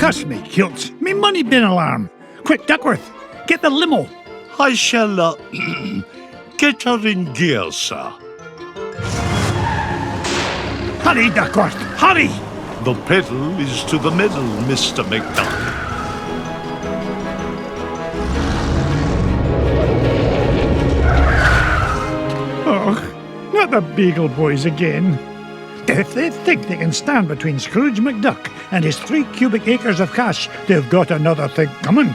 Cuss me, kilts. Me money bin alarm. Quick, Duckworth, get the limo. I shall, get her in gear, sir. Hurry, Duckworth, hurry! The pedal is to the metal, Mr. McDuck. Oh, not the Beagle Boys again. If they think they can stand between Scrooge McDuck and his 3 cubic acres of cash, they've got another thing coming.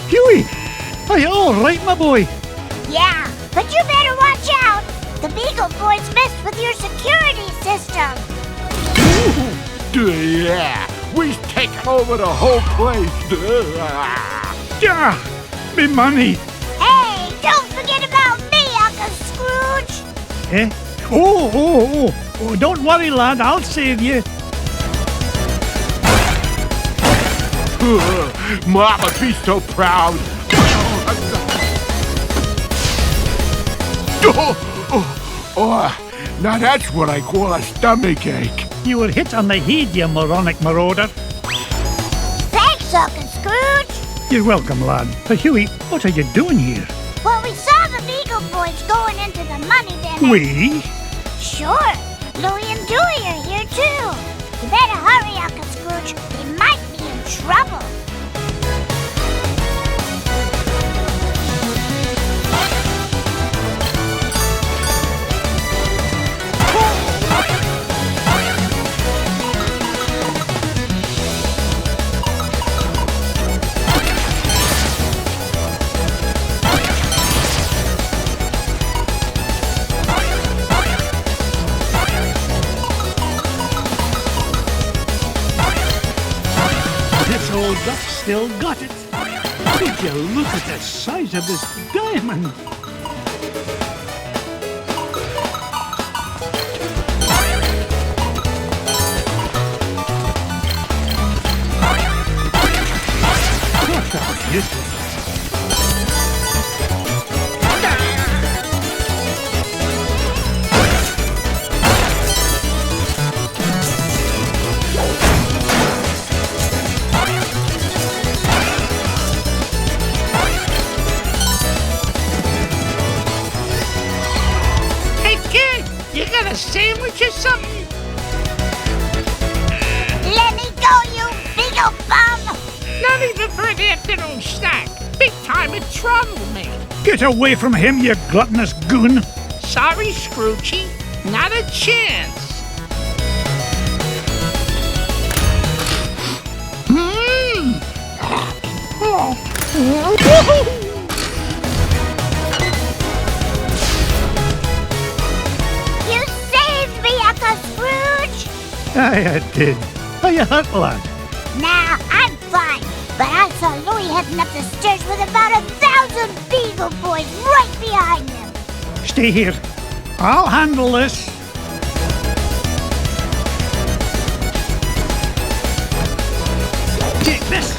Huey! Are you all right, my boy? Yeah, but you better watch out. The Beagle Boys messed with your security system. Yeah, we've taken over the whole place. Yeah, me money. Hey, don't forget about me, Uncle Scrooge. Eh? Oh, don't worry, lad, I'll save you. Mama, be so proud. Now that's what I call a stomach ache. You were hit on the head, you moronic marauder. Thanks, Uncle Scrooge. You're welcome, lad. But Huey, what are you doing here? Well, we saw the Beagle Boys going into the money bin. We? Sure. Louie and Dewey are here, too. You better hurry, Uncle Scrooge. They might be in trouble. Old duck still got it. Would you look at the size of this diamond? What are you? A sandwich or something? Let me go, you Beagle bum! Not even for an afternoon snack. Big time in trouble, man. Get away from him, you gluttonous goon! Sorry, Scroochy. Not a chance. I did. Are you hurt, lad? Nah, I'm fine. But I saw Louie heading up the stairs with about 1,000 Beagle Boys right behind him. Stay here. I'll handle this. Take this.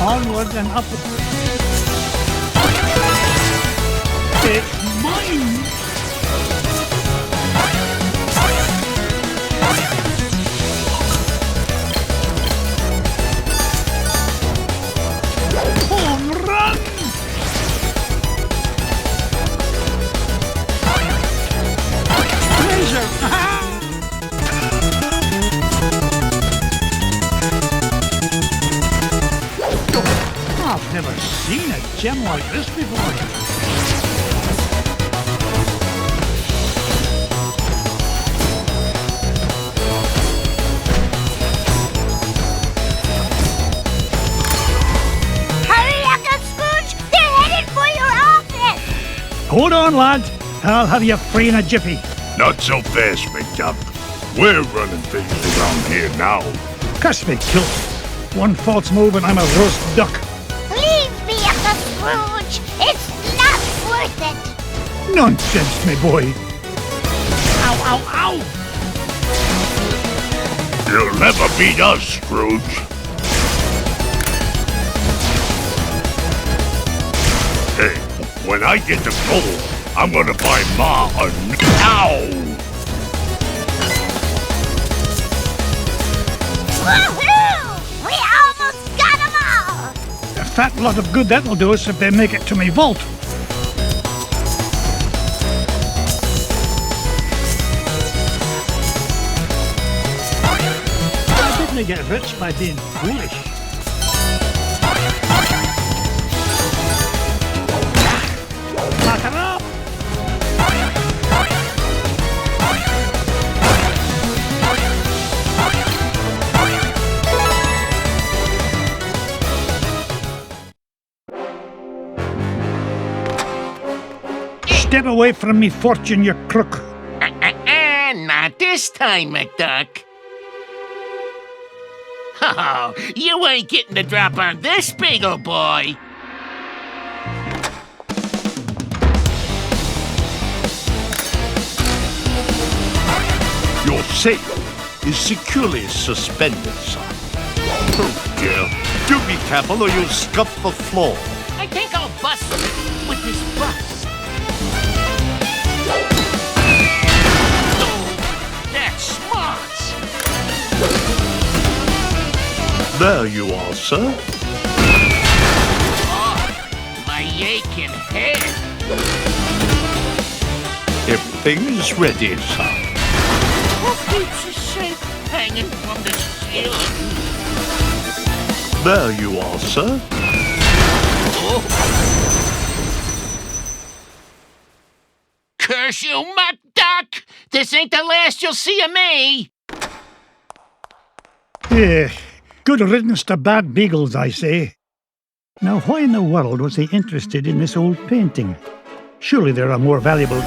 Onward and upward. It's mine! Home run! Treasure! I've never seen a gem like this before. Hold on, lad. I'll have you free in a jiffy. Not so fast, McDuck. We're running things around here now. Curse me, kilt. One false move and I'm a roast duck. Leave me, Uncle Scrooge. It's not worth it. Nonsense, me boy. Ow, ow, ow! You'll never beat us, Scrooge. Hey, when I get to gold, I'm gonna buy Ma a Ow! Woohoo! We almost got them all! A fat lot of good that'll do us if they make it to me vault. I didn't get rich by being foolish. Lock her up! Step away from me, fortune, you crook. Not this time, McDuck. Oh, you ain't getting the drop on this big ol' boy. Your safe is securely suspended, son. Oh, dear. Do be careful or you'll scuff the floor. I think I'll bust him with this bus. Oh, that's smart. There you are, sir. Oh, my aching head. Everything is ready, sir. Who keeps a safe hanging from the ceiling? There you are, sir. Oh. Curse you, McDuck! This ain't the last you'll see of me! Yeah, good riddance to bad beagles, I say. Now, why in the world was he interested in this old painting? Surely there are more valuable...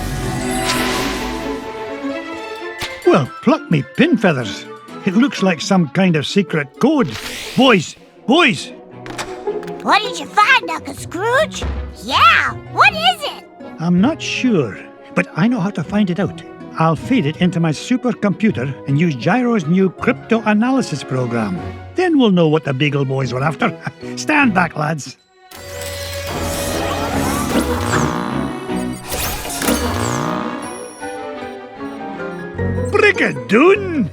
Well, pluck me pin feathers. It looks like some kind of secret code. Boys! Boys! What did you find, Uncle Scrooge? Yeah, what is it? I'm not sure, but I know how to find it out. I'll feed it into my supercomputer and use Gyro's new crypto analysis program. Then we'll know what the Beagle Boys were after. Stand back, lads. Brigadoon!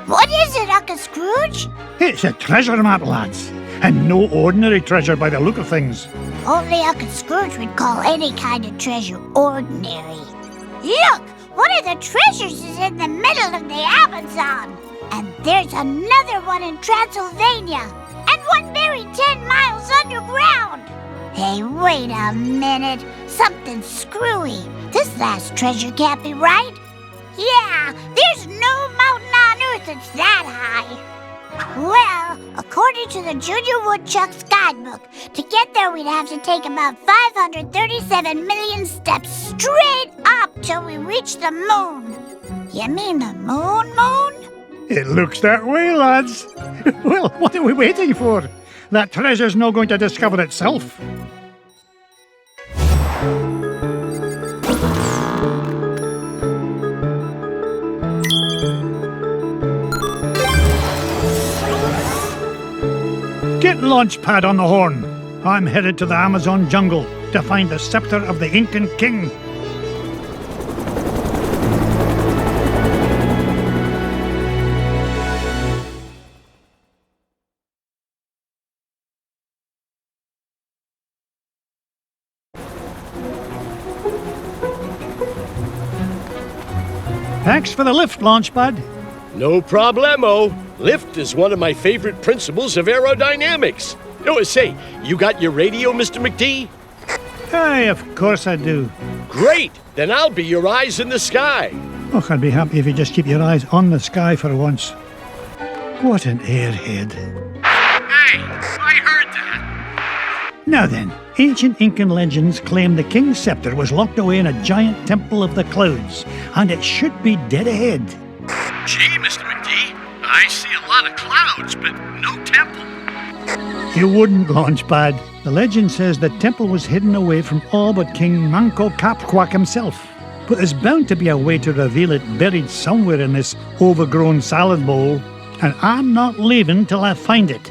What is it, Uncle Scrooge? It's a treasure map, lads. And no ordinary treasure by the look of things. Only Uncle Scrooge would call any kind of treasure ordinary. Look! One of the treasures is in the middle of the Amazon. And there's another one in Transylvania. And one buried 10 miles underground. Hey, wait a minute. Something's screwy. This last treasure can't be right. Yeah, there's no mountain on Earth that's that high. Well, according to the Junior Woodchuck's guidebook, to get there we'd have to take about 537 million steps straight up till we reach the moon. You mean the moon? It looks that way, lads. Well, what are we waiting for? That treasure's not going to discover itself. Get Launchpad on the horn. I'm headed to the Amazon jungle to find the scepter of the Incan king. Thanks for the lift, Launchpad. No problemo. Lift is one of my favorite principles of aerodynamics. Oh, say, you got your radio, Mr. McD? Aye, of course I do. Great! Then I'll be your eyes in the sky. Oh, I'd be happy if you just keep your eyes on the sky for once. What an airhead. Hey, I heard that. Now then, ancient Incan legends claim the king's scepter was locked away in a giant temple of the clouds, and it should be dead ahead. Gee, Mr. McGee, I see a lot of clouds, but no temple. You wouldn't, Launchpad. The legend says the temple was hidden away from all but King Manco Capquack himself. But there's bound to be a way to reveal it buried somewhere in this overgrown salad bowl, and I'm not leaving till I find it.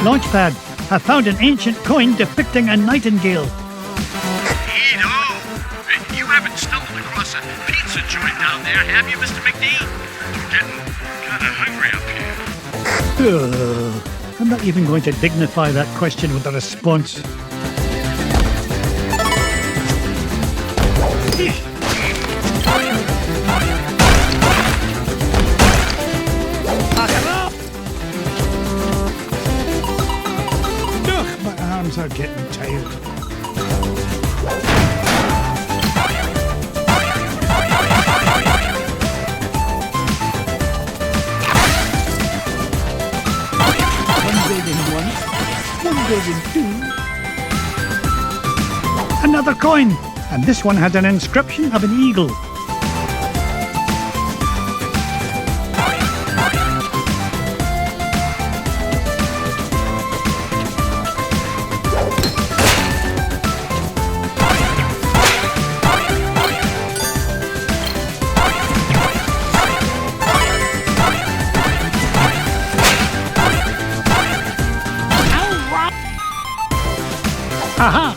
Launchpad, I found an ancient coin depicting a nightingale. Neato. You haven't stumbled across a pizza joint down there, have you, Mr. McGee? I'm getting kind of hungry up here. I'm not even going to dignify that question with a response. Are getting tired. One building once, one building two. Another coin, and this one has an inscription of an eagle. Aha!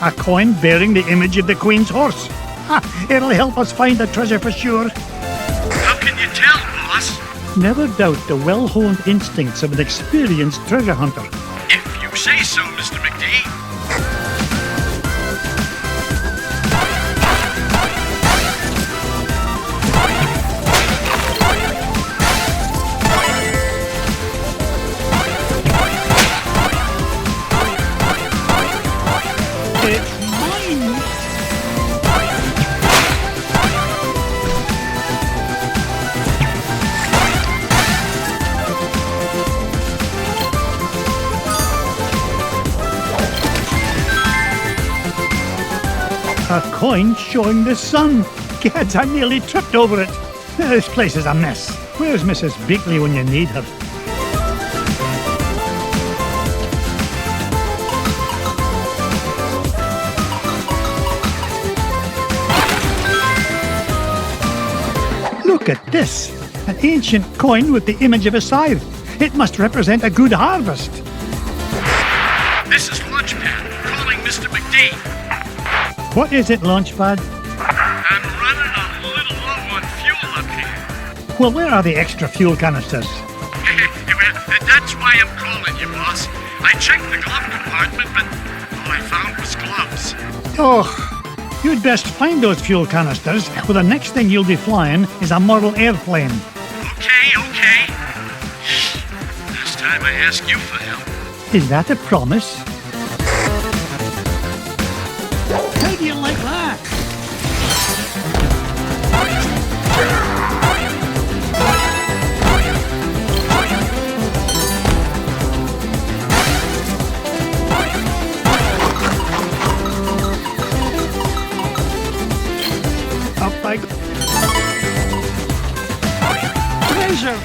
A coin bearing the image of the Queen's horse. Ha! It'll help us find the treasure for sure. How can you tell, boss? Never doubt the well-honed instincts of an experienced treasure hunter. If you say so, Mr. McGee. It's mine! A coin showing the sun. Gads, I nearly tripped over it. This place is a mess. Where's Mrs. Beakley when you need her? Look at this! An ancient coin with the image of a scythe. It must represent a good harvest. This is Launchpad, calling Mr. McGee. What is it, Launchpad? I'm running a little low on fuel up here. Well, where are the extra fuel canisters? Well, that's why I'm calling you, boss. I checked the glove compartment, but all I found was gloves. Oh, you'd best find those fuel canisters, or the next thing you'll be flying is a model airplane. Okay. Last time I asked you for help. Is that a promise? How do you like that? Up like treasure!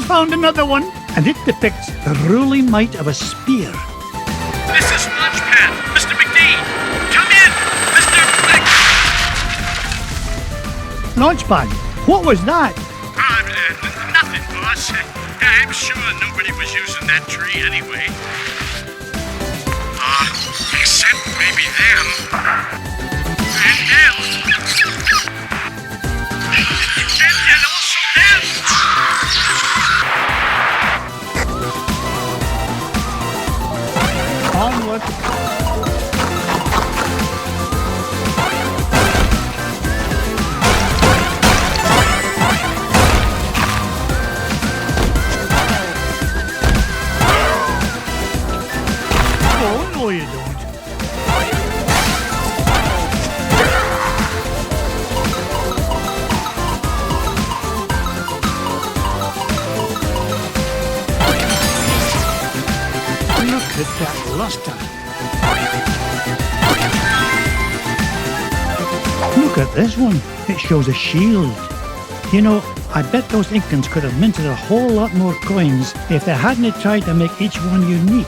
Found another one, and it depicts the ruling might of a spear. This is Launchpad, Mr. McGee. Come in, Mr. Launchpad, what was that? Nothing, boss. I'm sure nobody was using that tree anyway. Except maybe them. And them. And also them. Onward. Oh, no you don't. Look at that luster. Look at this one. It shows a shield. You know, I bet those Incans could have minted a whole lot more coins if they hadn't tried to make each one unique.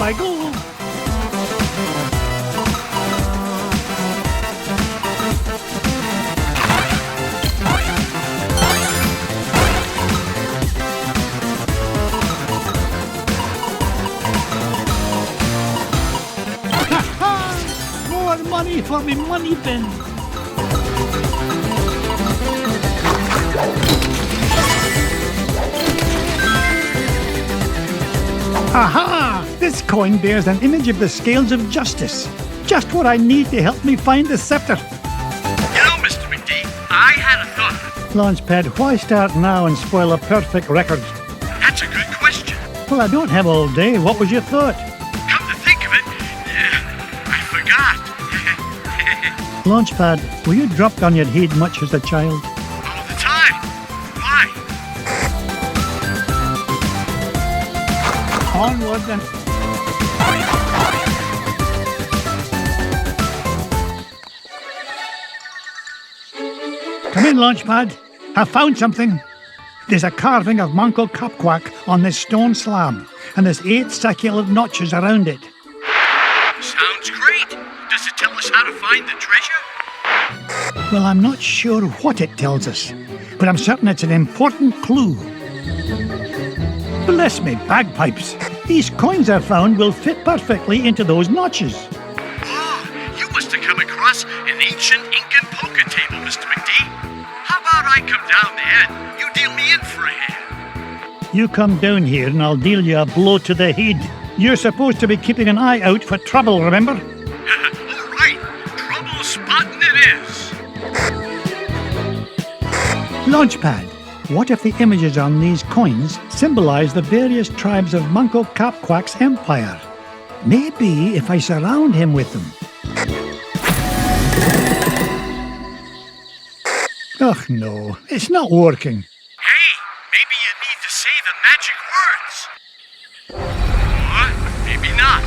I go. More money for me money bin. Aha! This coin bears an image of the scales of justice. Just what I need to help me find the scepter. You know, Mr. McD, I had a thought. Launchpad, why start now and spoil a perfect record? That's a good question. Well, I don't have all day. What was your thought? Come to think of it, I forgot. Launchpad, were you dropped on your head much as a child? All the time. Why? Onward then. Come in, Launchpad. I found something. There's a carving of Manco Capquack on this stone slab, and there's 8 succulent notches around it. Sounds great. Does it tell us how to find the treasure? Well, I'm not sure what it tells us, but I'm certain it's an important clue. Bless me bagpipes. These coins I found will fit perfectly into those notches. Oh, you must have come across an ancient Incan poker table, Mr. McD. How about I come down there and you deal me in for a hand? You come down here and I'll deal you a blow to the head. You're supposed to be keeping an eye out for trouble, remember? All right, trouble spotting it is. Launchpad, what if the images on these coins symbolize the various tribes of Manco Capquack's empire? Maybe if I surround him with them. Ugh, no, it's not working. Hey, maybe you need to say the magic words. Or maybe not.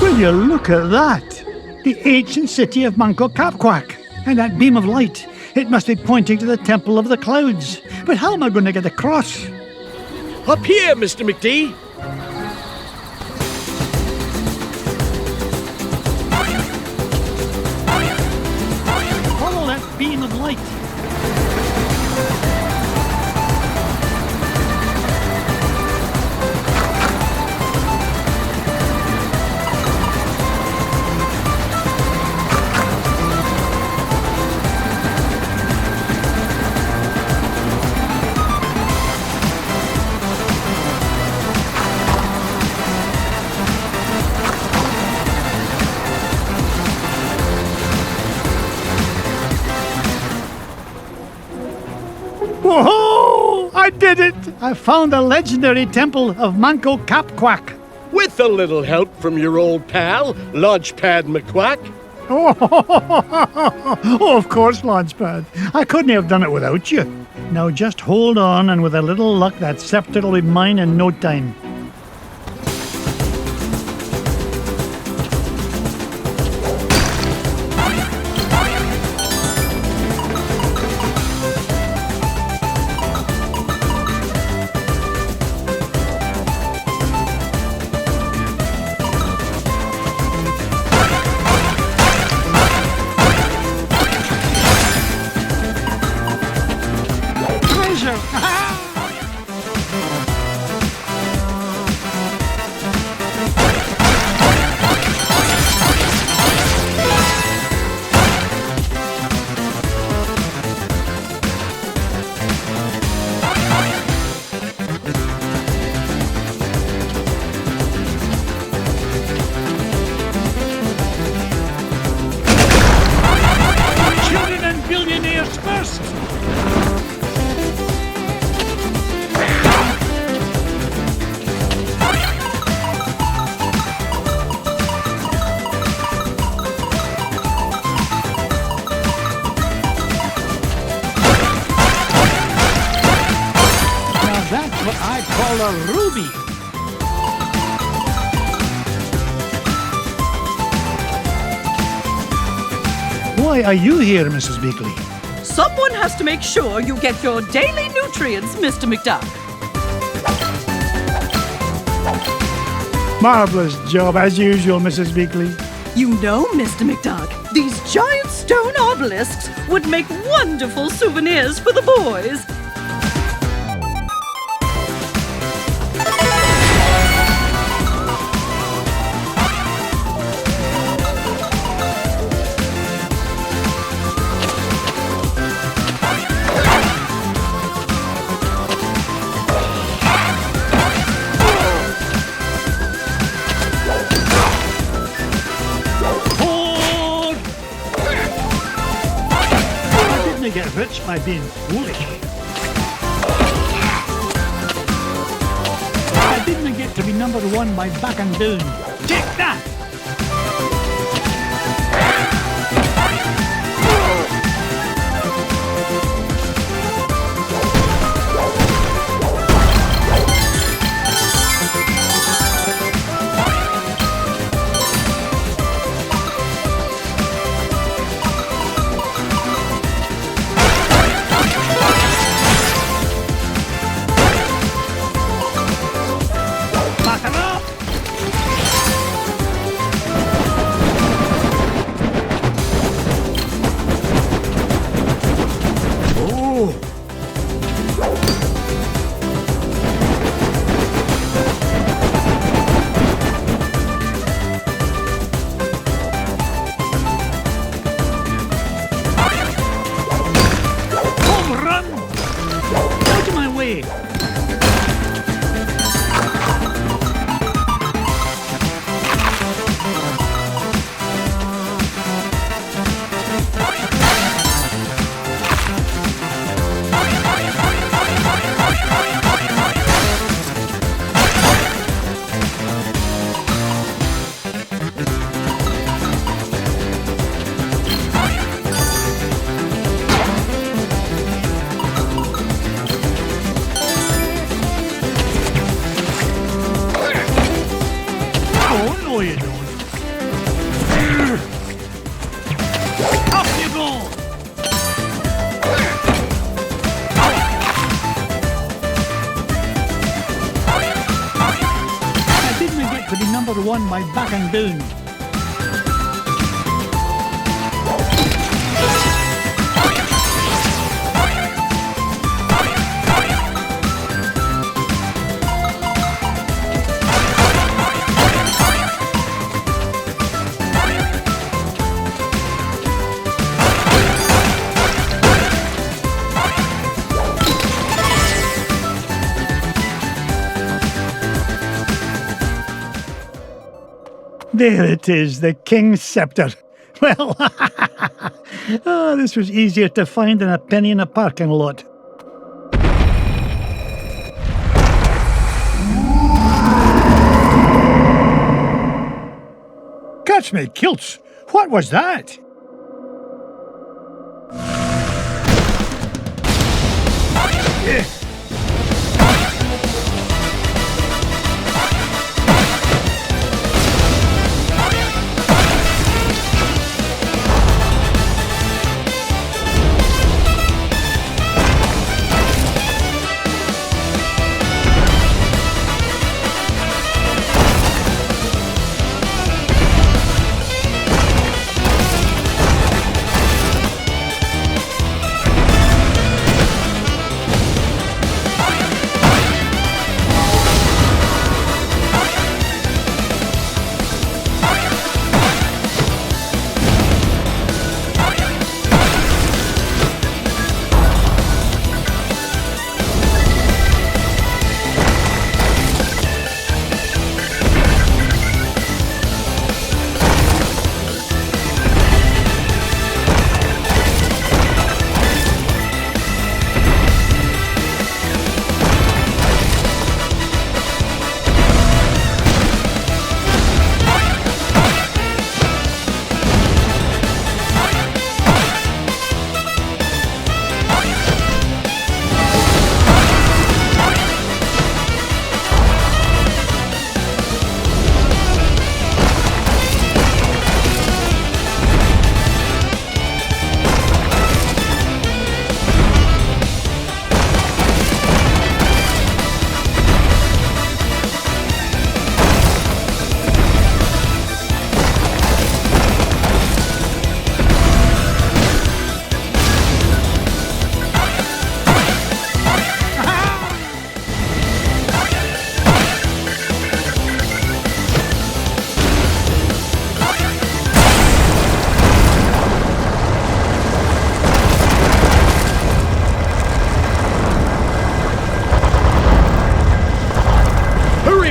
Will you look at that? The ancient city of Manco Capquack. And that beam of light. It must be pointing to the Temple of the Clouds. But how am I going to get across? Up here, Mr. McD. Follow that beam of light. did it! I found the legendary temple of Manco Capquack. With a little help from your old pal, Launchpad McQuack. Oh, of course, Launchpad. I couldn't have done it without you. Now just hold on, and with a little luck, that scepter will be mine in no time. A ruby. Why are you here, Mrs. Beakley? Someone has to make sure you get your daily nutrients, Mr. McDuck. Marvelous job, as usual, Mrs. Beakley. You know, Mr. McDuck, these giant stone obelisks would make wonderful souvenirs for the boys. Get rich by being foolish. I didn't get to be number one by backing down. Take that! One by backing down. There it is, the King's Scepter. Well, this was easier to find than a penny in a parking lot. Bless me kilts! What was that?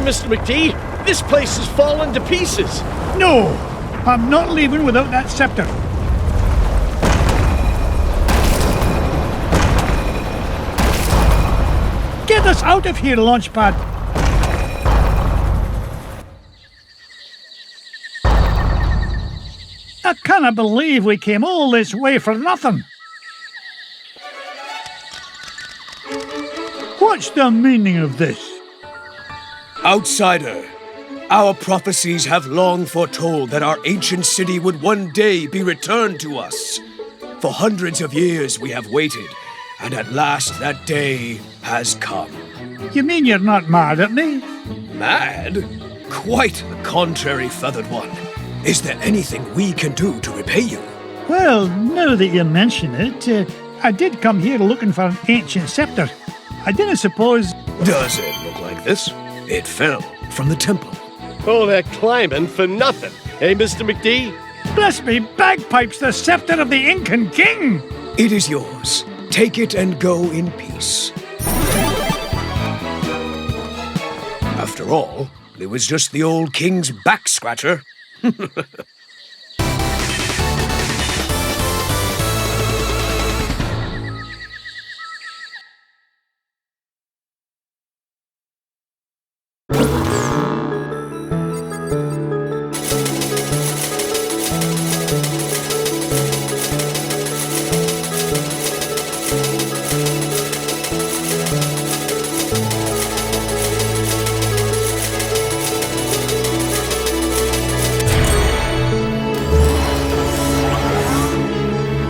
Mr. McD. This place has fallen to pieces. No! I'm not leaving without that scepter. Get us out of here, Launchpad! I can't believe we came all this way for nothing. What's the meaning of this? Outsider, our prophecies have long foretold that our ancient city would one day be returned to us. For hundreds of years we have waited, and at last that day has come. You mean you're not mad at me? Mad? Quite the contrary, Feathered One. Is there anything we can do to repay you? Well, now that you mention it, I did come here looking for an ancient scepter. I didn't suppose... Does it look like this? It fell from the temple. All that climbing for nothing, eh, Mr. McD? Bless me bagpipes, the scepter of the Incan king! It is yours. Take it and go in peace. After all, it was just the old king's back scratcher.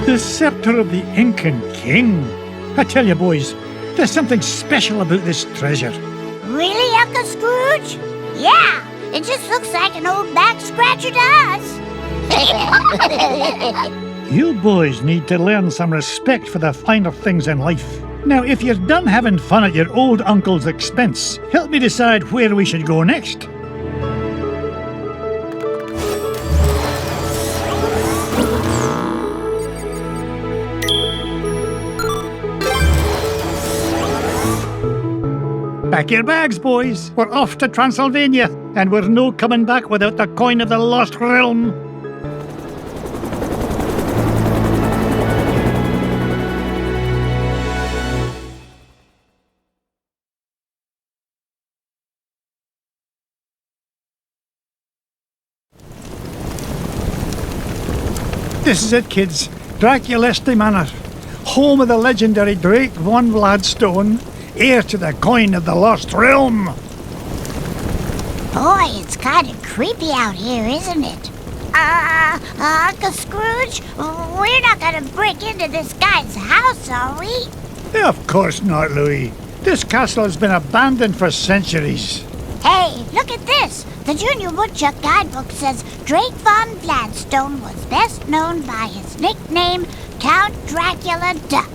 The scepter of the Incan king. I tell you, boys, there's something special about this treasure. Really, Uncle Scrooge? Yeah, it just looks like an old back scratcher to us. You boys need to learn some respect for the finer things in life. Now, if you're done having fun at your old uncle's expense, help me decide where we should go next. Pack your bags, boys. We're off to Transylvania, and we're no coming back without the coin of the lost realm. This is it, kids. Draculesti Manor, home of the legendary Drake von Vladstone, heir to the coin of the Lost Realm. Boy, it's kind of creepy out here, isn't it? Uncle Scrooge, we're not gonna break into this guy's house, are we? Of course not, Louis. This castle has been abandoned for centuries. Hey, look at this. The Junior Woodchuck guidebook says Drake von Vladstone was best known by his nickname, Count Dracula Duck.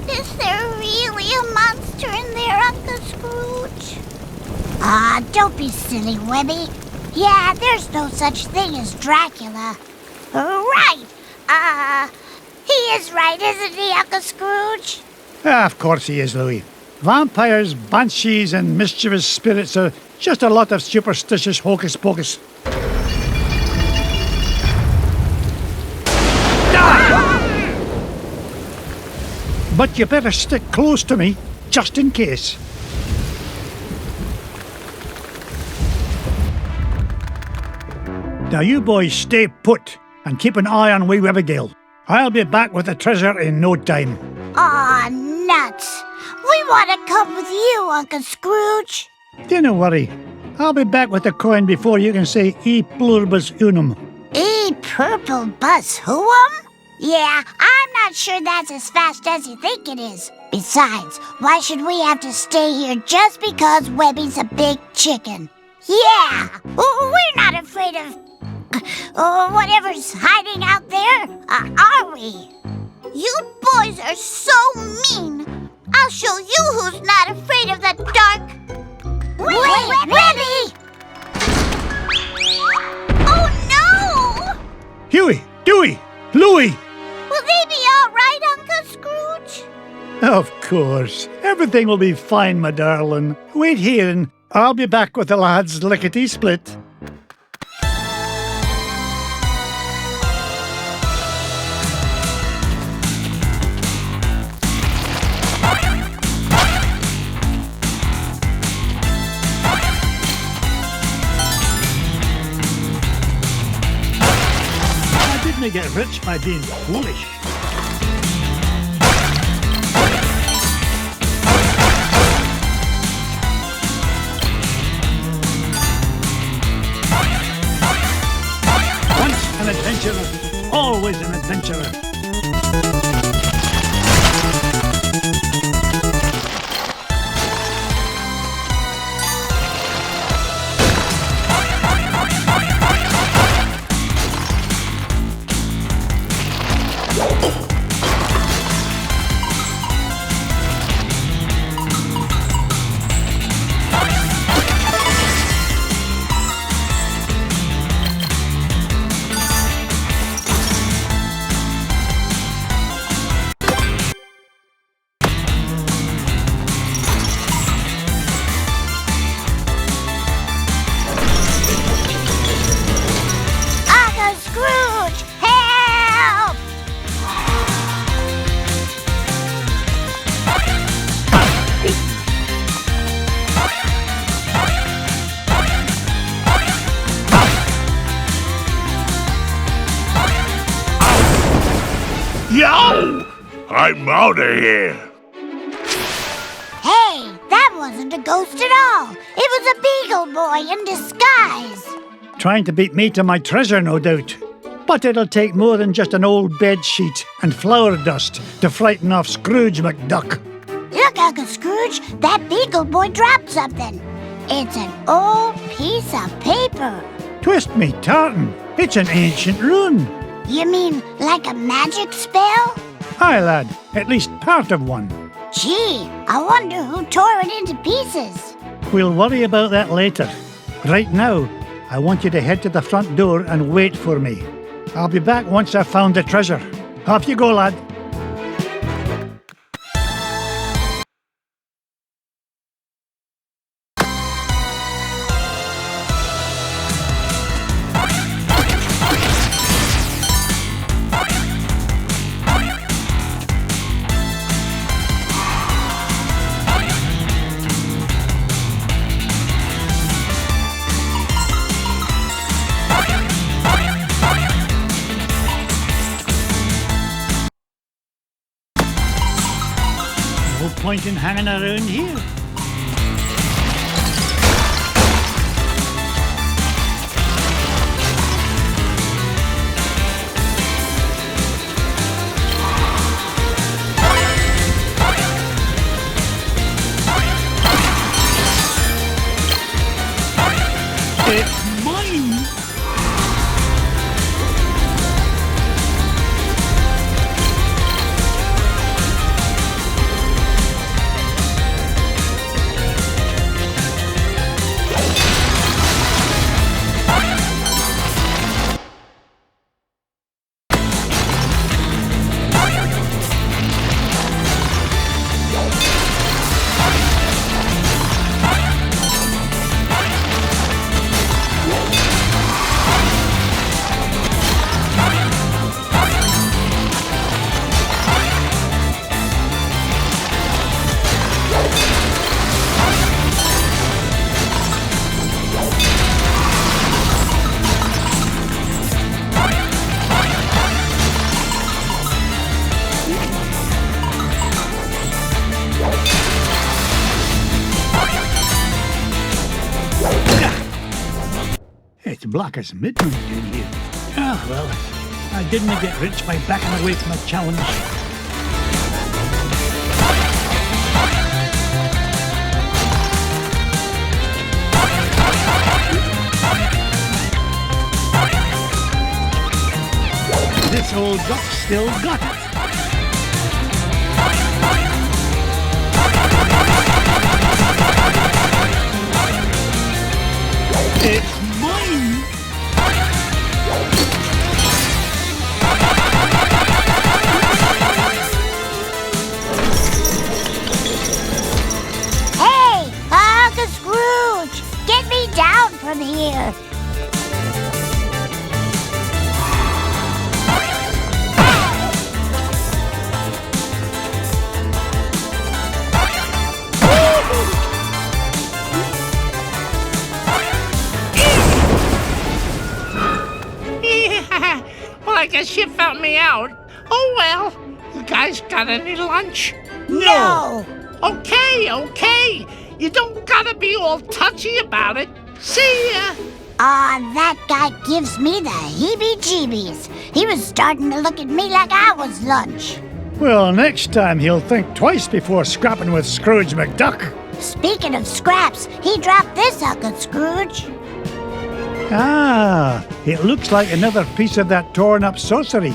Is there really a monster in there, Uncle Scrooge? Don't be silly, Webby. Yeah, there's no such thing as Dracula. Right. He is right, isn't he, Uncle Scrooge? Of course he is, Louis. Vampires, banshees, and mischievous spirits are just a lot of superstitious hocus pocus. But you better stick close to me, just in case. Now you boys stay put and keep an eye on wee Webbydale. I'll be back with the treasure in no time. Aw, nuts. We want to come with you, Uncle Scrooge. Don't worry. I'll be back with the coin before you can say e pluribus unum. E purple bus who'um? Yeah, I'm not sure that's as fast as you think it is. Besides, why should we have to stay here just because Webby's a big chicken? Yeah, we're not afraid of whatever's hiding out there, are we? You boys are so mean. I'll show you who's not afraid of the dark. Wait, Webby! Oh no! Huey, Dewey, Louie! Will they be all right, Uncle Scrooge? Of course. Everything will be fine, my darling. Wait here and I'll be back with the lads lickety-split. I didn't get rich by being foolish. An adventurer, always an adventurer. Yow! I'm out of here. Hey, that wasn't a ghost at all. It was a beagle boy in disguise. Trying to beat me to my treasure, no doubt. But it'll take more than just an old bed sheet and flour dust to frighten off Scrooge McDuck. Look, Uncle Scrooge, that beagle boy dropped something. It's an old piece of paper. Twist me tartan. It's an ancient rune. You mean like a magic spell? Aye, lad. At least part of one. Gee, I wonder who tore it into pieces. We'll worry about that later. Right now, I want you to head to the front door and wait for me. I'll be back once I've found the treasure. Off you go, lad. point in hanging around here. It's mine! It's black as midnight in here. Ah, well, I didn't get rich by backing away from a challenge. This old duck still got it. It's mine! Hey, Uncle Scrooge! Get me down from here! Well, I guess you found me out. Oh well. You guys got any lunch? No! Okay. You don't gotta be all touchy about it. See ya. That guy gives me the heebie-jeebies. He was starting to look at me like I was lunch. Well, next time he'll think twice before scrapping with Scrooge McDuck. Speaking of scraps, he dropped this, Uncle Scrooge. Ah, it looks like another piece of that torn-up sorcery.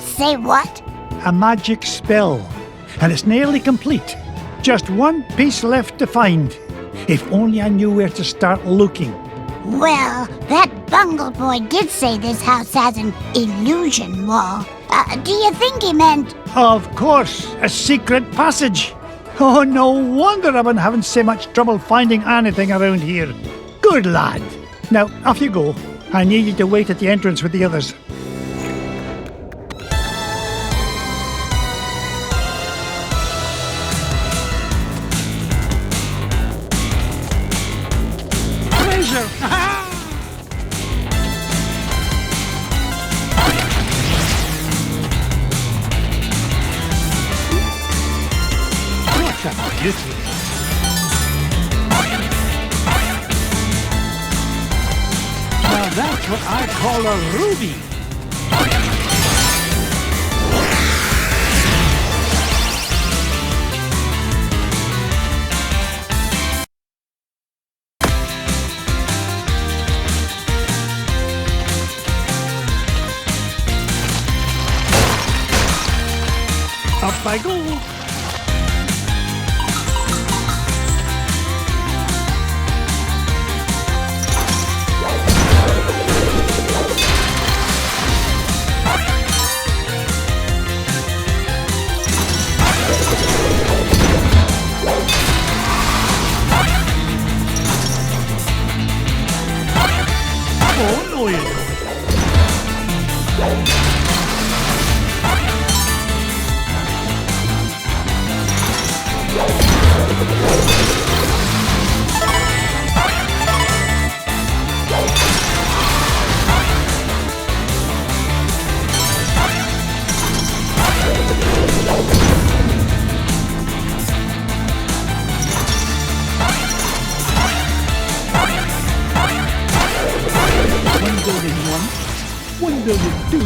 Say what? A magic spell. And it's nearly complete. Just one piece left to find. If only I knew where to start looking. Well, that bungle boy did say this house has an illusion wall. Do you think he meant... Of course, a secret passage. Oh, no wonder I've been having so much trouble finding anything around here. Good lad. Now, off you go. I need you to wait at the entrance with the others. Treasure! What a beauty! Now that's what I call a ruby. Up I go. Oh, no, you don't. does it do?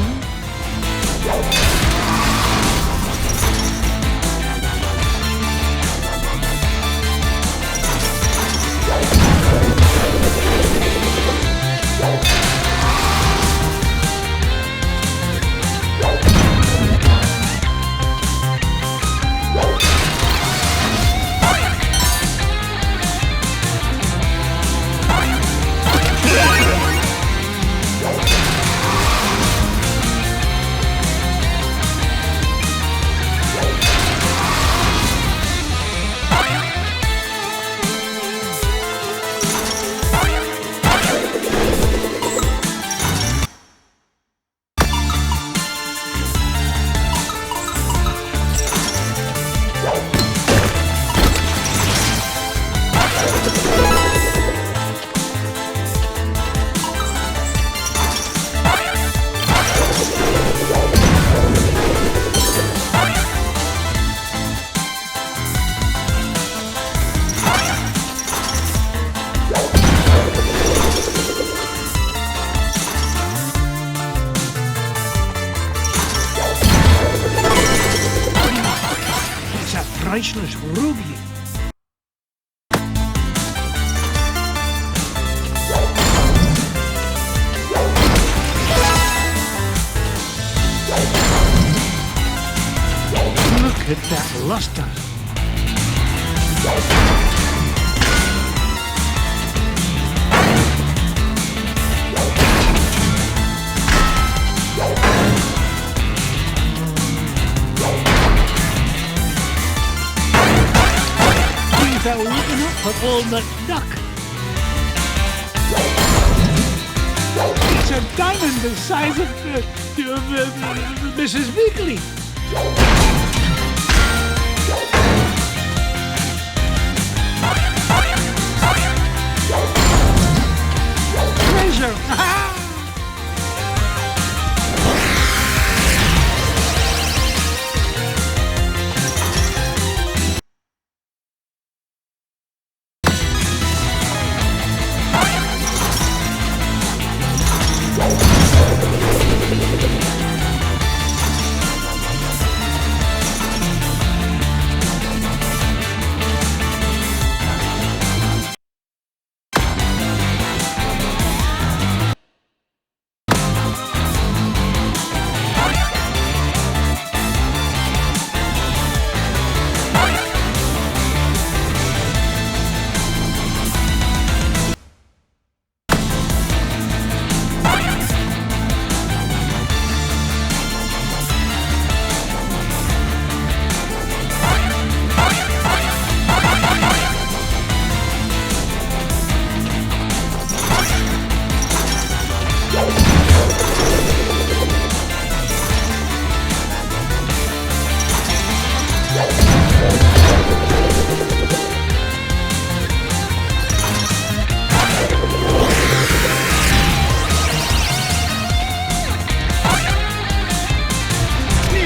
Priceless ruby. Look at that luster. They're looking up for old McDuck. It's a diamond the size of Mrs. Weekly. Treasure!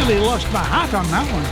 Lost my hat on that one.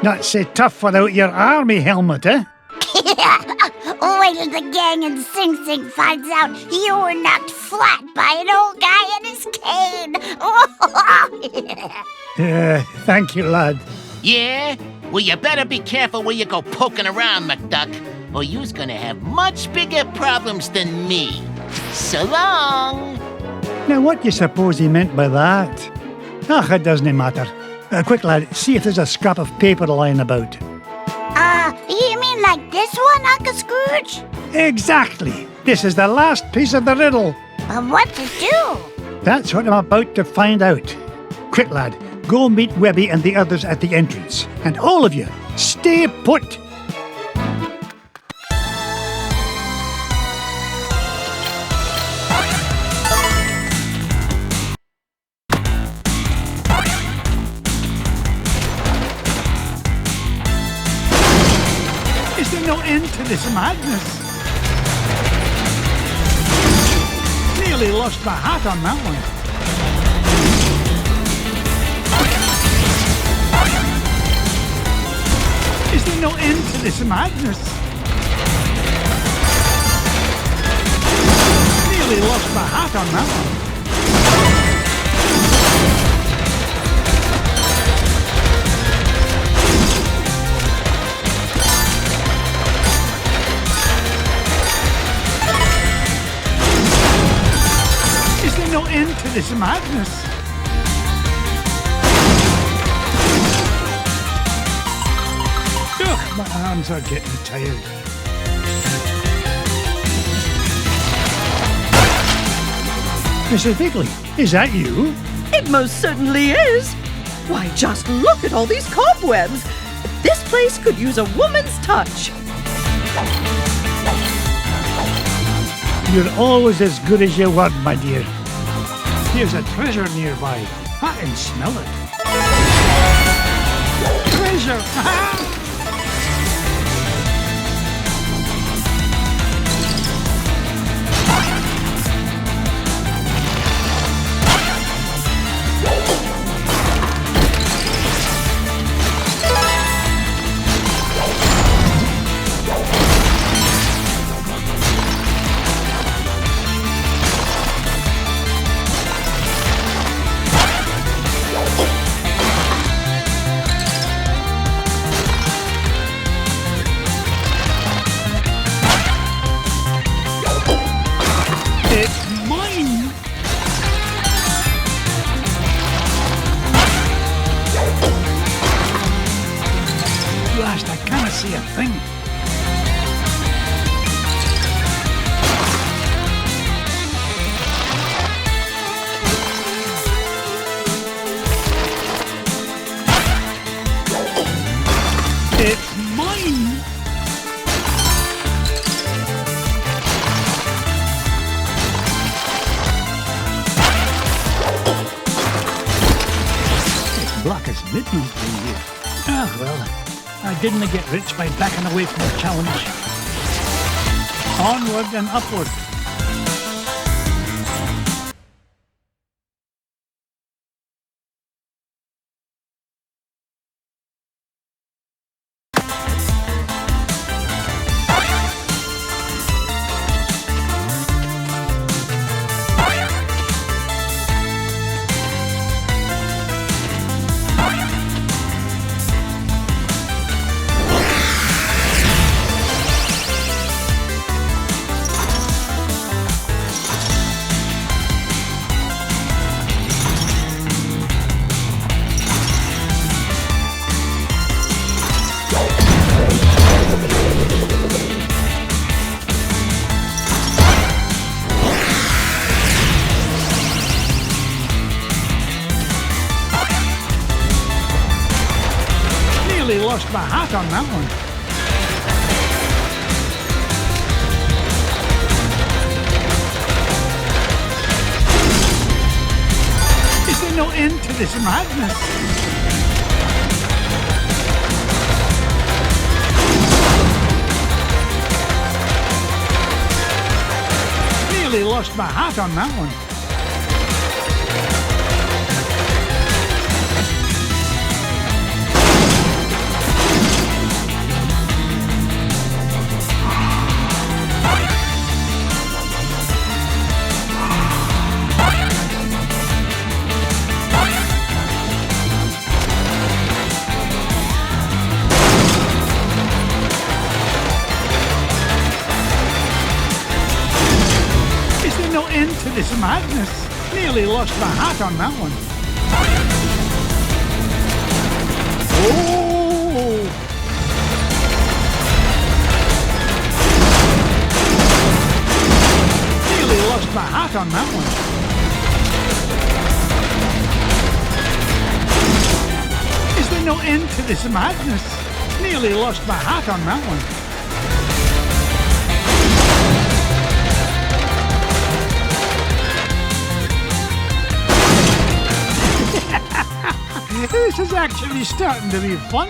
Not so tough without your army helmet, eh? Wait till the gang in Sing Sing finds out you were knocked flat by an old guy in his cane. Thank you, lad. Yeah? Well, you better be careful where you go poking around, McDuck, or you's gonna have much bigger problems than me. So long! Now, what do you suppose he meant by that? Ah, it doesn't matter. Quick, lad, see if there's a scrap of paper lying about. You mean like this one, Uncle Scrooge? Exactly. This is the last piece of the riddle. But what to do? That's what I'm about to find out. Quick, lad, go meet Webby and the others at the entrance. And all of you, stay put. Is there no end to this madness? Nearly lost my hat on that one. Is there no end to this madness? Nearly lost my hat on that one. Is there no end to this madness? Ugh, my arms are getting tired. Mrs. Bigley, is that you? It most certainly is. Why, just look at all these cobwebs. This place could use a woman's touch. You're always as good as your word, my dear. There's a treasure nearby. I can smell it. Treasure! See a thing. It's mine. It's black as midnight in here. Ah, well. I didn't get rich by backing away from the challenge. Onward and upward. Lost my hat on that one. Is there no end to this madness? Nearly lost my hat on that one. Is there no end to this madness? Nearly lost my hat on that one. Oh! Nearly lost my hat on that one. Is there no end to this madness? Nearly lost my hat on that one. This is actually starting to be fun.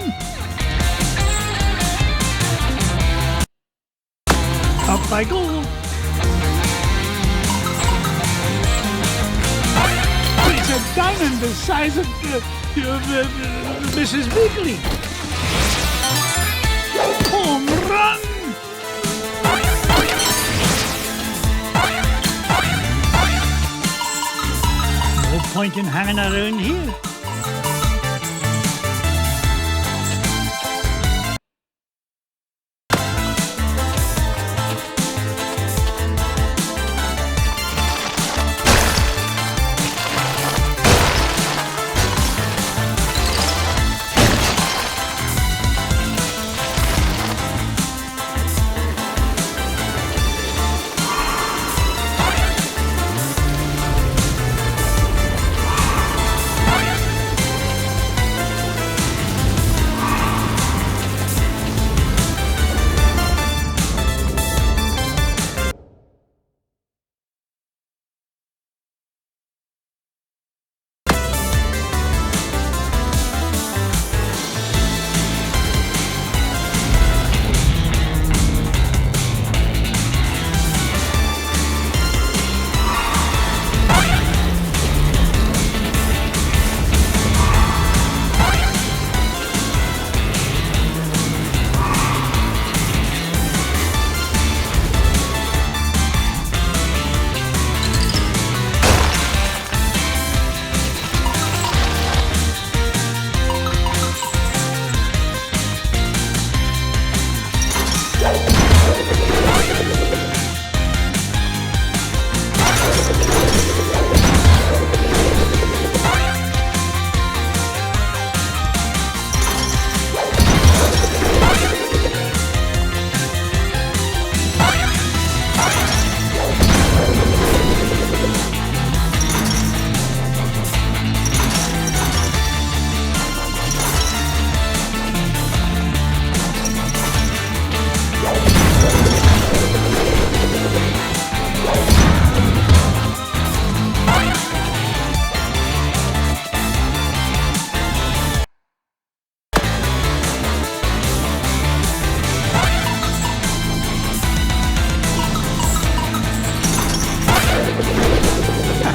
Up I go. It's a diamond the size of Mrs. Weekly. Home run! No point in hanging around here.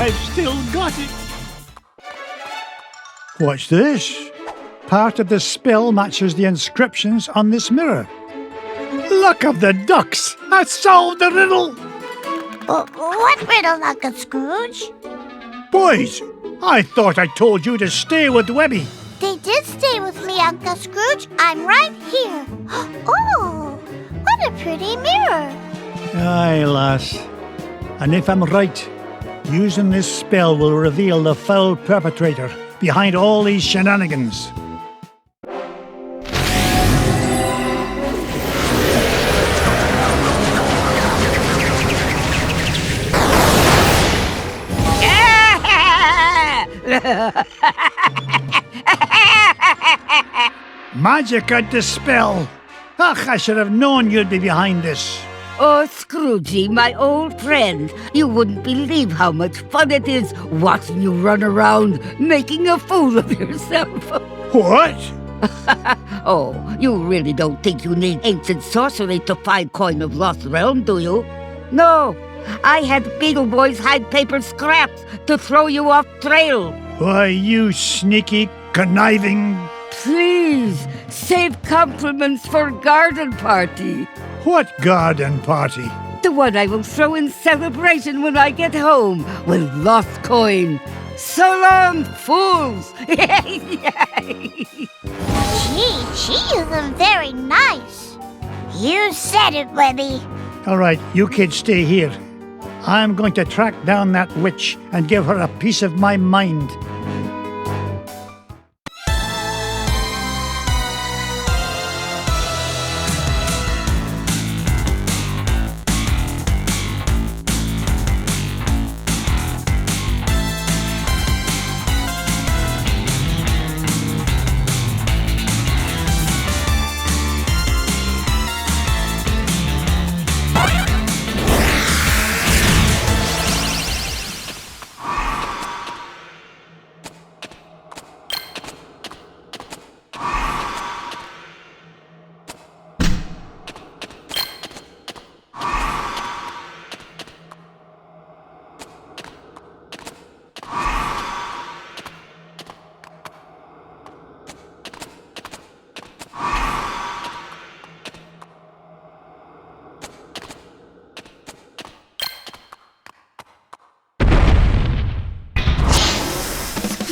I've still got it. What's this? Part of the spell matches the inscriptions on this mirror. Luck of the ducks! I solved the riddle! What riddle, Uncle Scrooge? Boys, I thought I told you to stay with Webby. They did stay with me, Uncle Scrooge. I'm right here. Oh, what a pretty mirror. Aye, lass. And if I'm right, using this spell will reveal the foul perpetrator behind all these shenanigans. Magic and dispel. Ach, I should have known you'd be behind this. Oh, Scroogey, my old friend, you wouldn't believe how much fun it is watching you run around making a fool of yourself. What? Oh, you really don't think you need ancient sorcery to find coin of lost realm, do you? No, I had Beetle Boys hide paper scraps to throw you off trail. Why, you sneaky, conniving... Please, save compliments for garden party. What garden party? The one I will throw in celebration when I get home with lost coin. So long, fools! Gee, she isn't very nice. You said it, Webby. All right, you kids stay here. I'm going to track down that witch and give her a piece of my mind.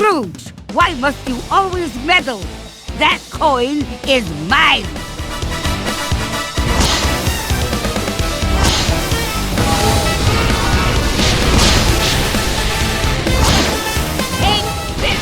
Scrooge, why must you always meddle? That coin is mine! Take this!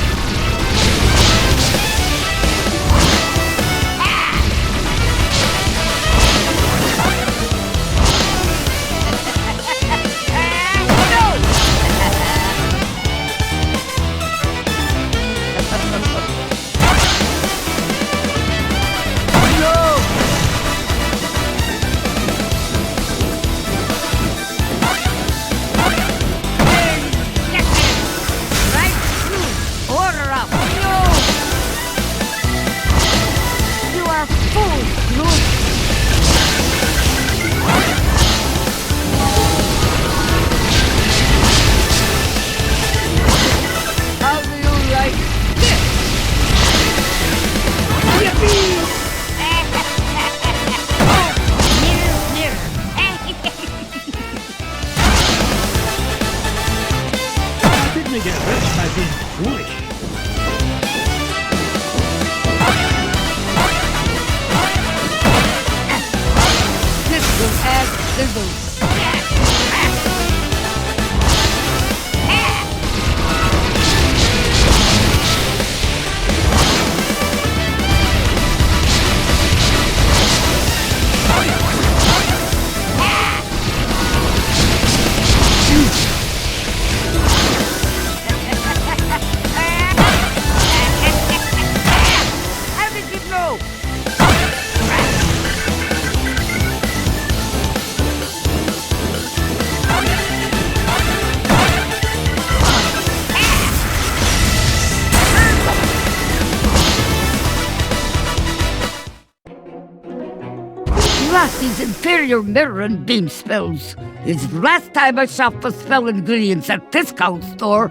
These inferior mirror and beam spells. It's the last time I shop for spell ingredients at discount store.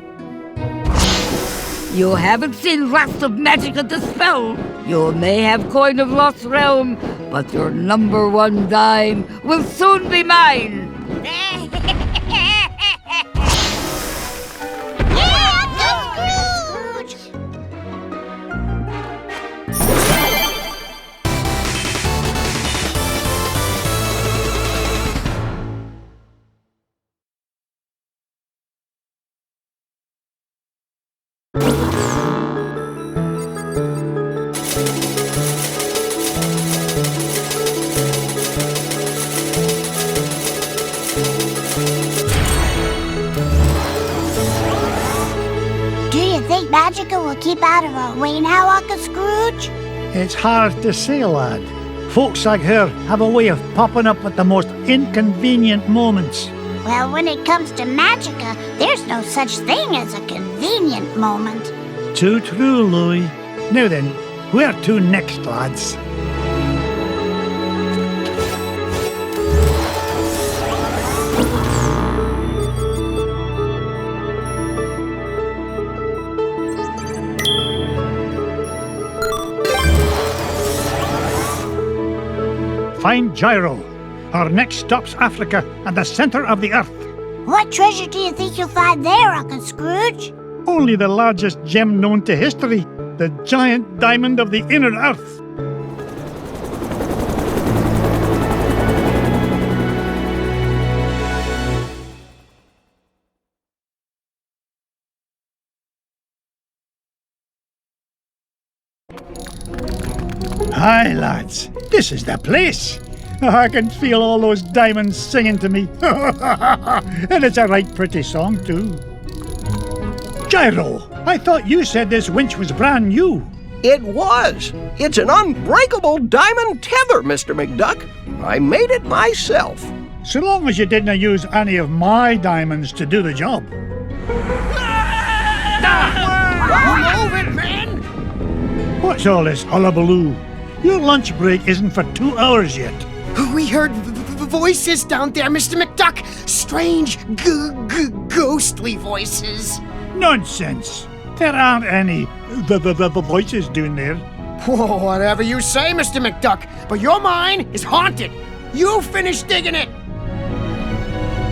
You haven't seen lots of magic at the spell. You may have coin of Lost Realm, but your number one dime will soon be mine. Magica will keep out of our way now, Uncle Scrooge? It's hard to say, lad. Folks like her have a way of popping up at the most inconvenient moments. Well, when it comes to Magica, there's no such thing as a convenient moment. Too true, Louis. Now then, where to next, lads? Find Gyro. Our next stop's Africa and the center of the earth. What treasure do you think you'll find there, Uncle Scrooge? Only the largest gem known to history, the giant diamond of the inner earth. Aye, lads, this is the place. I can feel all those diamonds singing to me. And it's a right pretty song, too. Gyro, I thought you said this winch was brand new. It was. It's an unbreakable diamond tether, Mr. McDuck. I made it myself. So long as you didn't use any of my diamonds to do the job. Move it, man! What's all this hullabaloo? Your lunch break isn't for 2 hours yet. We heard voices down there, Mr. McDuck. Strange, ghostly voices. Nonsense. There aren't any the voices down there. Whoa, whatever you say, Mr. McDuck, but your mine is haunted. You finish digging it.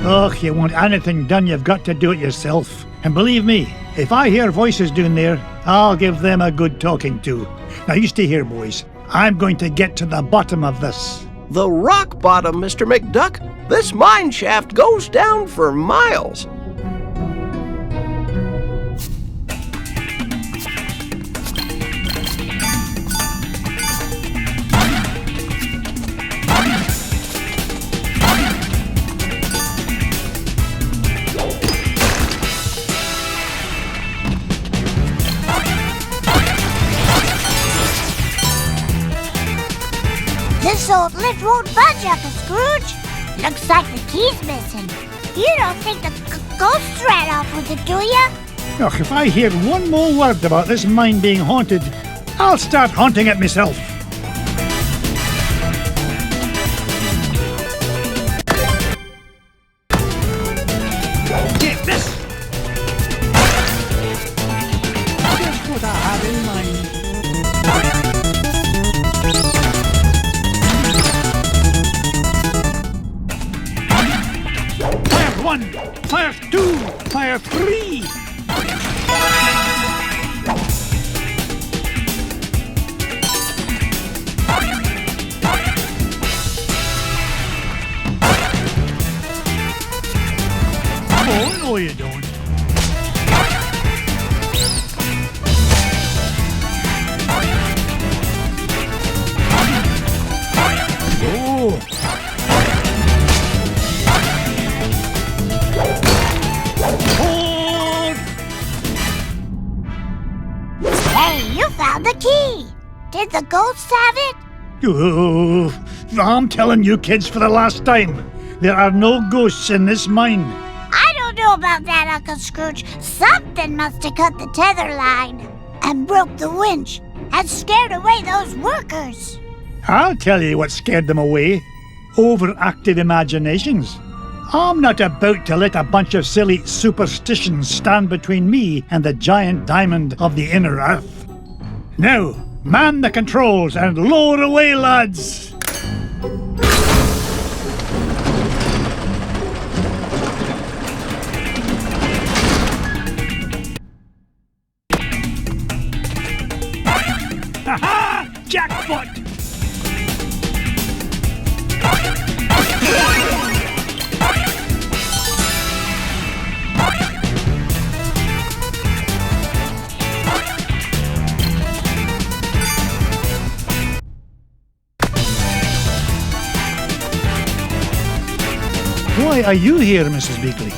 Oh, you want anything done, you've got to do it yourself. And believe me, if I hear voices down there, I'll give them a good talking to. Now you stay here, boys. I'm going to get to the bottom of this. The rock bottom, Mr. McDuck. This mine shaft goes down for miles. This old lift won't budge, Uncle Scrooge. Looks like the key's missing. You don't think the ghost ran off with it, do ya? Look, if I hear one more word about this mine being haunted, I'll start haunting it myself. Get this! Just what I had in mind. Fire 1, Fire 2, Fire 3! Oh, no you don't. Oh! Hey, you found the key. Did the ghost have it? Oh, I'm telling you kids for the last time, there are no ghosts in this mine. I don't know about that, Uncle Scrooge. Something must have cut the tether line and broke the winch and scared away those workers. I'll tell you what scared them away. Overactive imaginations. I'm not about to let a bunch of silly superstitions stand between me and the giant diamond of the inner earth. Now, man the controls and lower away, lads! Ha-ha! Jackpot! Why are you here, Mrs. Beakley?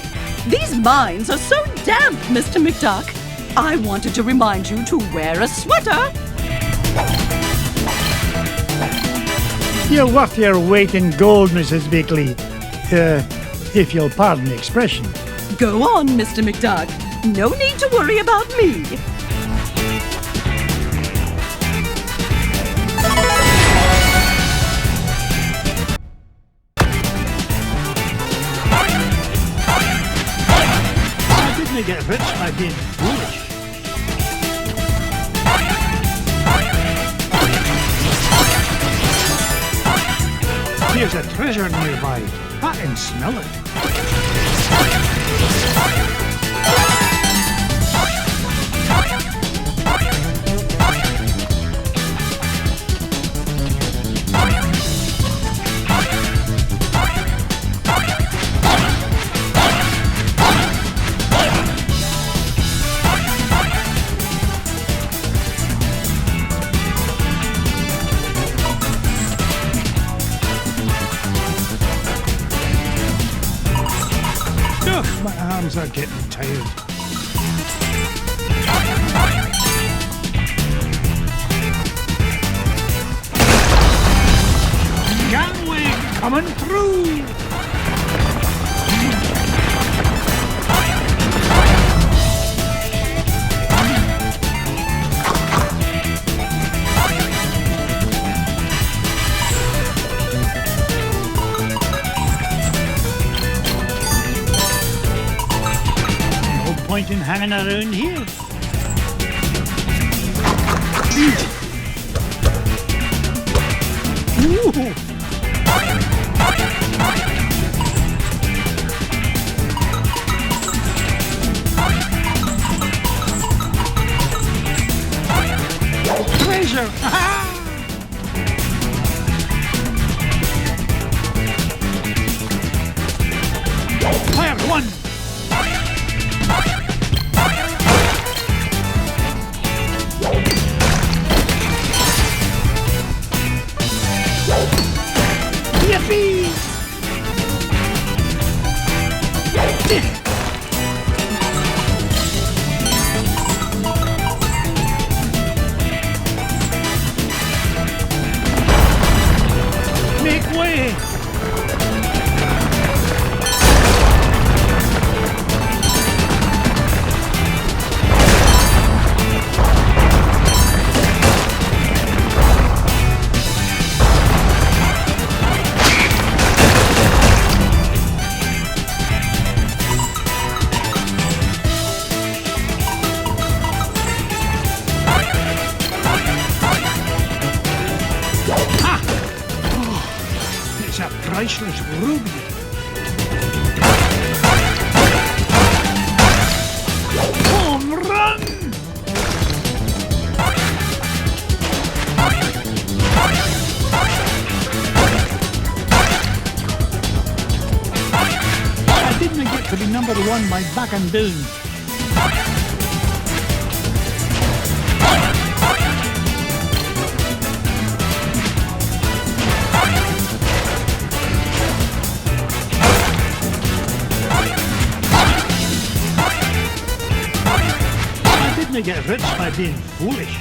These mines are so damp, Mr. McDuck. I wanted to remind you to wear a sweater. You're worth your weight in gold, Mrs. Beakley. If you'll pardon the expression. Go on, Mr. McDuck. No need to worry about me. I get rich by being foolish. There's a treasure nearby. I can smell it. arms are getting tired. Gangway coming through! Point in hanging around here. Ooh. Treasure! Fire one! Yippee! Make way! It's a priceless ruby. Home run! I didn't get to be number one by backing down. I get rich by being foolish.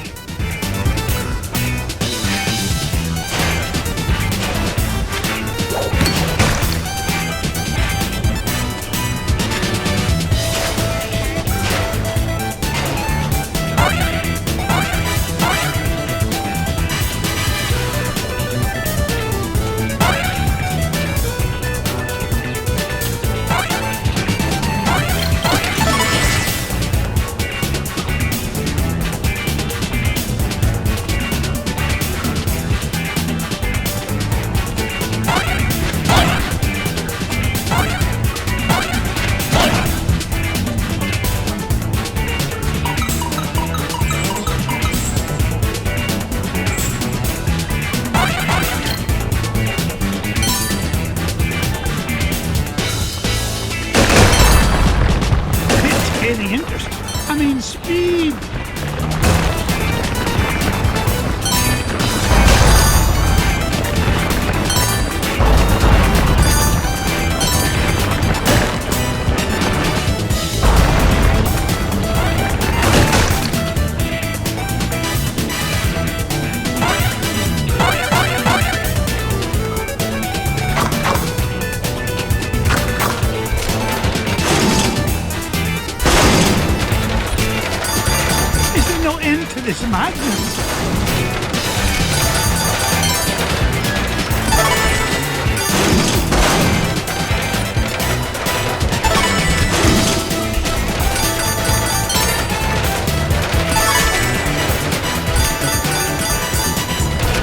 Any interest? I mean, speed. To this madness.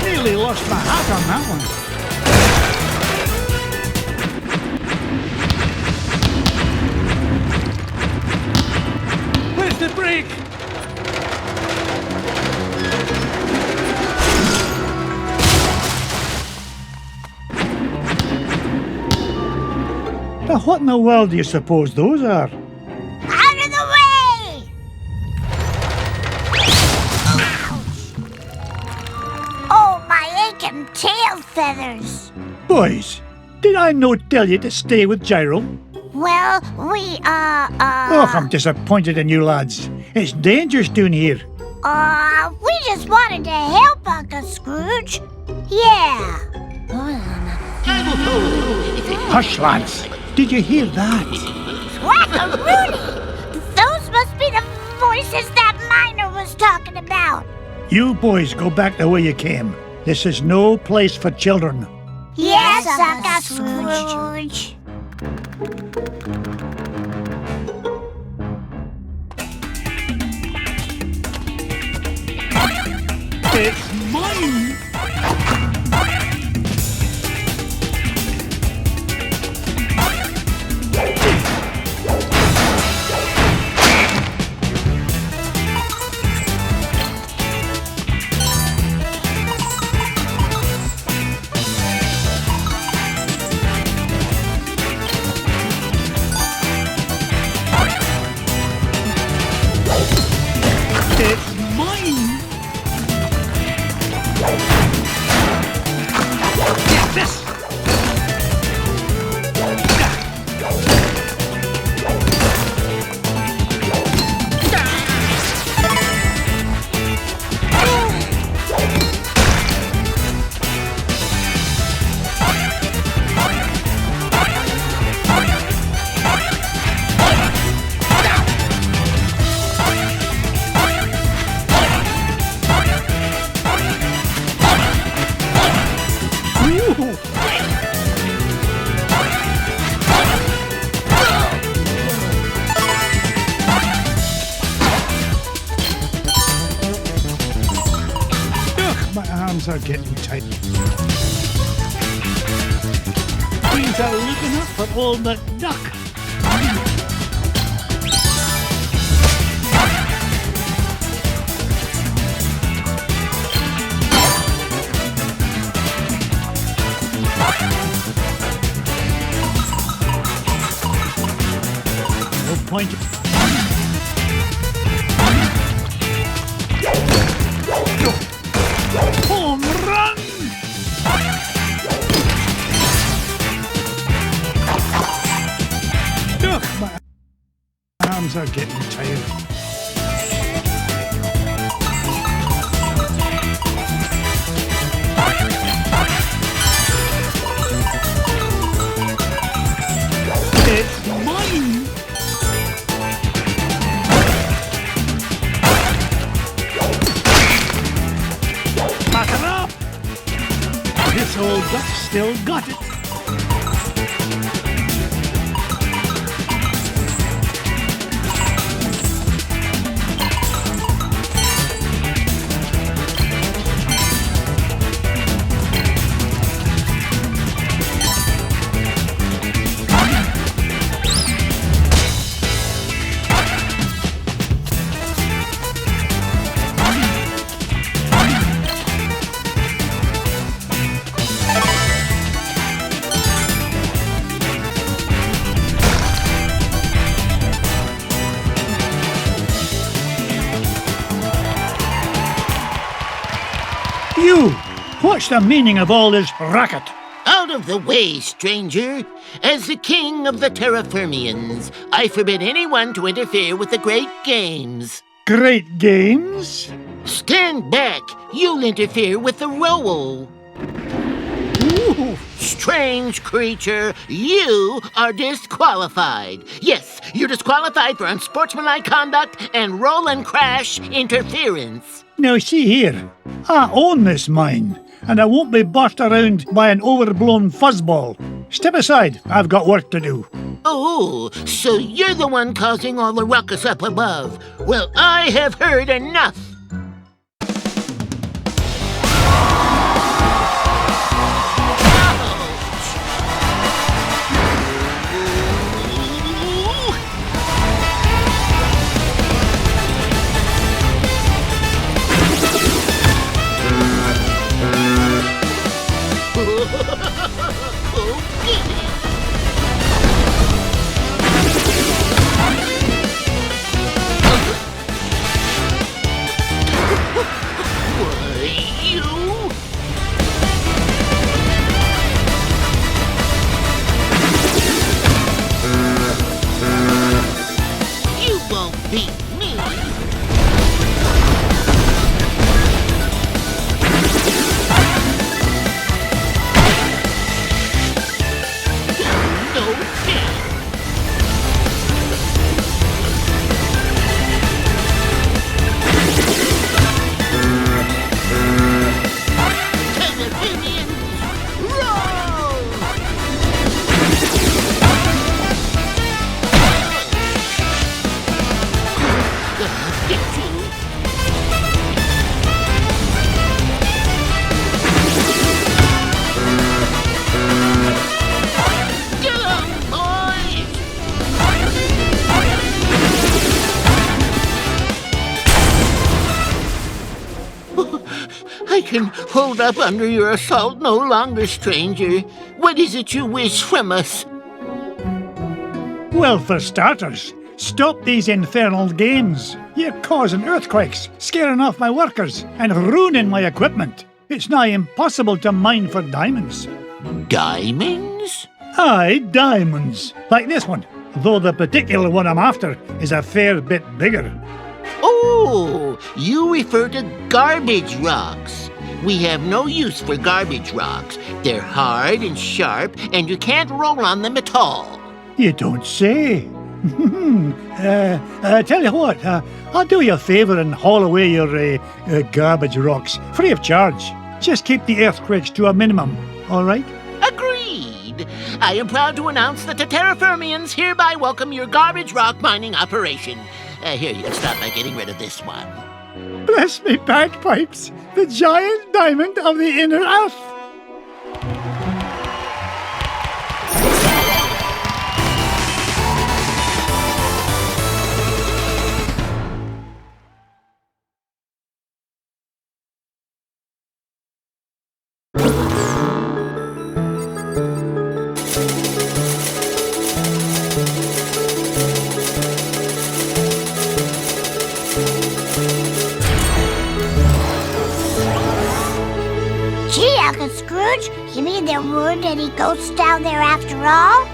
Nearly lost my hat on that one. Where's the brake? Now, what in the world do you suppose those are? Out of the way! Oh, my aching tail feathers! Boys, did I not tell you to stay with Gyro? Well, we, Oh, I'm disappointed in you lads. It's dangerous down here. we just wanted to help Uncle Scrooge. Yeah. Hush, lads. Did you hear that? Whack-a-Rooney! Those must be the voices that Miner was talking about. You boys go back the way you came. This is no place for children. Yes, Uncle Scrooge. It's mine! It's mine! Get this! My arms are getting tight. Things are looking up for old McDuck. No point. Home run! Ugh, my arms are getting tired. It's mine! Pass it up! This old duck still got it. You! What's the meaning of all this racket? Out of the way, stranger. As the king of the Terraformians, I forbid anyone to interfere with the great games. Great games? Stand back. You'll interfere with the role. Ooh. Strange creature, you are disqualified. Yes, you're disqualified for unsportsmanlike conduct and roll and crash interference. Now see here, I own this mine, and I won't be bossed around by an overblown fuzzball. Step aside, I've got work to do. Oh, so you're the one causing all the ruckus up above. Well, I have heard enough. beat me. No chance. I can hold up under your assault no longer, stranger. What is it you wish from us? Well, for starters, stop these infernal games. You're causing earthquakes, scaring off my workers, and ruining my equipment. It's nigh impossible to mine for diamonds. Diamonds? Aye, diamonds. Like this one, though the particular one I'm after is a fair bit bigger. Oh, you refer to garbage rocks. We have no use for garbage rocks. They're hard and sharp, and you can't roll on them at all. You don't say. Tell you what, I'll do you a favour and haul away your garbage rocks, free of charge. Just keep the earthquakes to a minimum, all right? Agreed. I am proud to announce that the Terraformians hereby welcome your garbage rock mining operation. Here, you can start by getting rid of this one. Bless me bagpipes, the giant diamond of the inner earth. Scrooge, you mean there weren't any ghosts down there after all?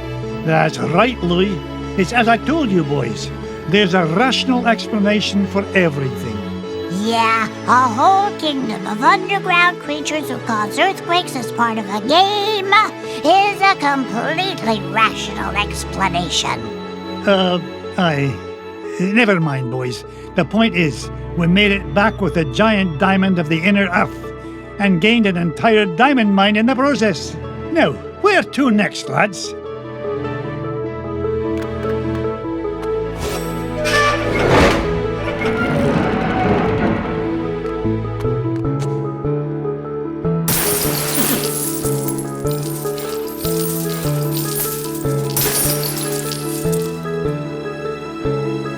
That's right, Louis. It's as I told you, boys. There's a rational explanation for everything. Yeah, a whole kingdom of underground creatures who cause earthquakes as part of a game is a completely rational explanation. Aye. Never mind, boys. The point is, we made it back with a giant diamond of the inner earth and gained an entire diamond mine in the process. Now, where to next, lads?